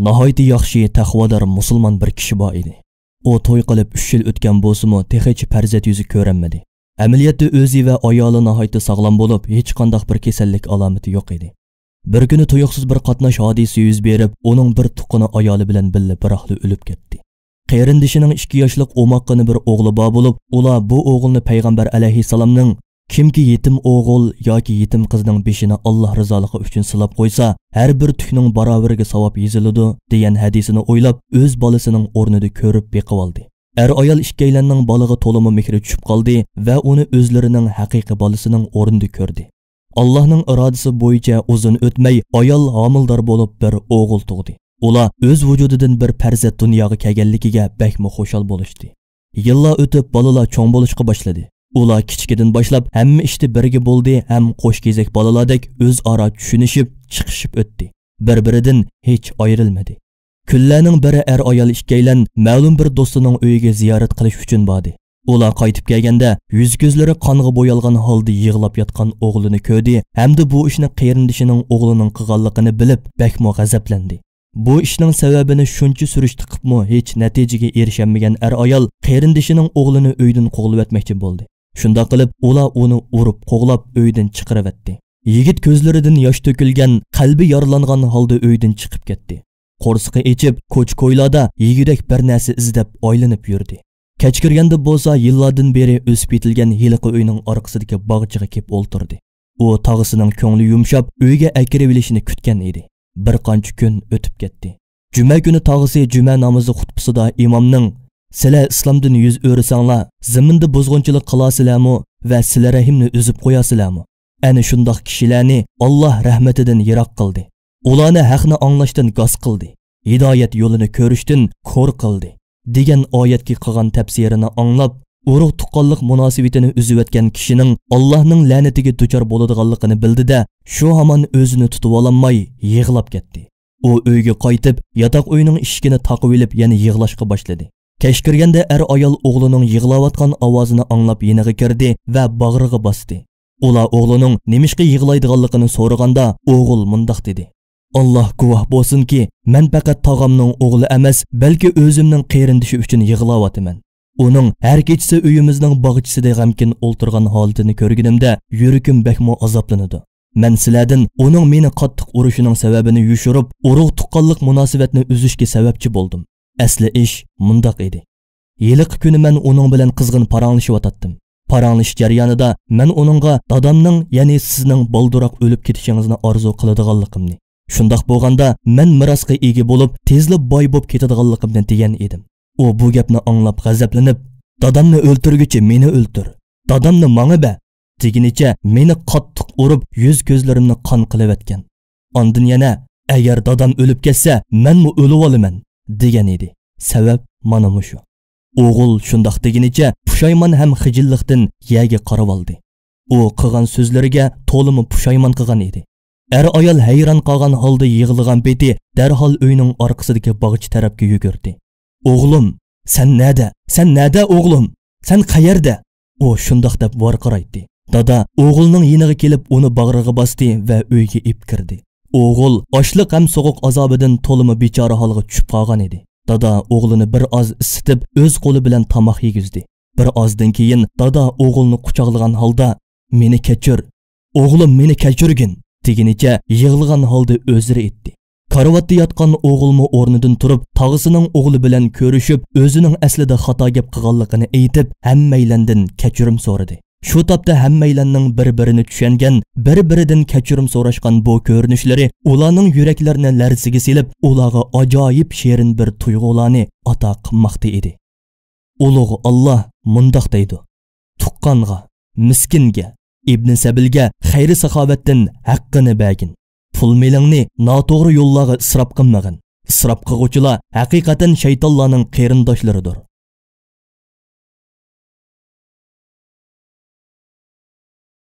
nihoyatda yaxshi taqvodor musulmon bir kishi bor edi. U to'y qilib 3 yil o'tgan bo'lsa-mu, texicha farzand yuzi ko'rinmadi. Amaliyotda o'zi va ayoli nihoyatda sog'lom bo'lib, hech qanday bir kasallik alomati yo'q edi. Bir kuni tuyuqsiz bir qatnash hodisi yuz berib, uning bir tuqqani ayoli bilan birga biroqli o'lib ketdi. Qarindishining 2 yoshlik o'maqqini bir o'g'li bor bo'lib, ular bu o'g'ilni payg'ambar alayhissalomning kimki yetim o'g'il yoki yetim qizning beshini Alloh rizoligi uchun silab qo'ysa, har bir tukning barovariga savob yoziladi degan hadisini o'ylab, o'z bolasining o'rnida ko'rib beqib oldi. Ayol ikkalanning baliga to'limi mehri tushib qoldi va uni o'zlarining haqiqiy bolasining o'rnida ko'rdi. Allohning irodasi bo'yicha uzun o'tmay ayol homildor bo'lib bir o'g'il tug'di. Ular o'z vujudidan bir farzand dunyoga kelganligiga bakmi xushal bo'lishdi. Yillar o'tib bolalar cho'ng bo'lishga boshladi. Ular kichkidan boshlab hamma ishda birga bo'ldi, ham qo'shkezak bolalardek o'zaro tushunishib, chiqishib o'tdi. Bir-biridan hech ayrilmadi. Kunlarning biri ayol ikkalan ma'lum bir do'stining uyiga ziyorat qilish uchun bordi. Ular qaytib kelganda yuz ko'zlari qonga bo'yalgan holda yig'lab yotgan o'g'lini ko'rdi, hamda bu ishni qarindishining o'g'lining qilganligini bilib, bakmo g'azablandi. Bu ishning sababini shuncha surishti qilibmi hech natijaga erishamagan ayol qarindishining o'g'lini uydan qo'g'lab etmoqchi bo'ldi. Shunda qilib ular uni urib qo'g'lab uydan chiqarib etdi. Yigit ko'zlaridan yosh to'kilgan, qalbi yaralangan holda uydan chiqib ketdi. Qo'rsiqi echib, ko'ch-ko'ylarda yegidak bir narsa izlab oylanib yurdi. Kechkirganda bo'lsa yillardan beri o'sib yetilgan hiliqi uyning orqasidagi bog'chaga kelib o'ltirdi. U tog'isining ko'ngli yumshab, uyga akirib olishini kutgan edi. Bir qancha kun o'tib ketdi. Juma kuni tog'isi juma namozi xutbasida imomning "Sizlar islomdan yuz o'risanglar, zaminda buzg'unchilik qilasizlarmi va sizlar rahimni uzib qo'yasizlarmi? Ana shundoq kishilarni Alloh rahmatidan yiroq qildi. Ularni haqni anglashdan g'oz qildi. Hidoyat yo'lini ko'rishdan ko'r qildi" degan oyatga qilgan tafsirini anglab, urug' tuqqanlik munosabatini uzib o'tgan kishining Allohning la'natiga duchor bo'ladiganligini bildi-da, shu hamon o'zini tutib ololmay yig'lab ketdi. U uyga qaytib, yotoq uyining eshigini taqib olib, yana yig'lashga boshladi. Kech kirganda ayol o'g'lining yig'layotgan ovozini anglab yeniga kirdi va bag'riga bosdi. Ular o'g'lining nimishqa yig'laydiganligini so'raganda, o'g'il mundoq dedi: "Alloh guvoh bo'lsinki, men faqat tog'amning o'g'li emas, balki o'zimning qarindishi uchun yig'layapman. Uning har kechasi uyimizning bog'chisida g'amkin o'ltirgan holatini ko'rganimda, yuragim bakmo azoblanadi. Men sizlardan uning meni qattiq urishining sababini yushirib, urug' tuqqanlik munosabatni uzishga sababchi bo'ldim. Asli ish mundoq edi. Yiliq kuni men uning bilan qizg'in paranglashib Paranglish jarayonida men uningga dadamning, ya'ni sizning boldiroq o'lib ketishingizni orzu qiladiganligimni, shundoq bo'lganda men mirosga ega bo'lib, tezlab boy bo'lib ketadiganligimni degan edim. U bu gapni anglab g'azablanib, "Dadamni o'ltirguchi meni o'ltir. Dadamni menga ber" deginicha meni qattiq urib, yuz ko'zlarimni qon qilib etgan. Ondan yana "Agar dadam o'lib ketsa, menmi o'lib olaman" degan edi. Sabab mana shu. O'g'il shundoq deginicha pushaymon ham xijillikdan yaga qarab oldi. U qilgan so'zlariga to'limi pushaymon qilgan edi. Ayol hayron qolgan holda yig'ilgan beti darhol uyning orqasidagi bog'cha tarafga yugurdi. "O'g'lim, sen nada? Sen nada o'g'lim? Sen qayerda?" U shundoq deb varqiraydi. Dada o'g'ilning yeniga kelib uni bag'riga bosdi va uyga ib kirdi. O'g'il ochliq ham so'g'uq azobidan to'limi bechora holga tushib qolgan edi. Dada o'g'lini bir oz isitib, o'z qo'li bilan tomoq yegizdi. Bir ozdan keyin dada o'g'ilni quchoqlagan holda "Meni kechir, o'g'lim, meni kechirgin" deginicha yig'ilgan holda o'ziri etdi. Karvatda yotgan o'g'ilmi o'rnidan turib, tog'isining o'g'li bilan ko'rishib, o'zining aslida xato gap qilganligini aytib, hammaylandan kechirim so'radi. Shu topda hammaylanning bir-birini tushungan, bir-biridan kechirim so'rashgan bu ko'rinishlari ularning yuraklarini larziga silib, ularga ajoyib sherin bir tuyg'ularni ato qilmoqda edi. Ulug' Alloh mundoq deydi: "Tuqqanga, miskinga, Ibn Sabilga xayri saxovatdan haqqini bergin. Pul melingni noto'g'ri yo'llarga isrof qilmagin. Isrof qilguvchilar haqiqatan shaytonlarning qarindoshlaridir.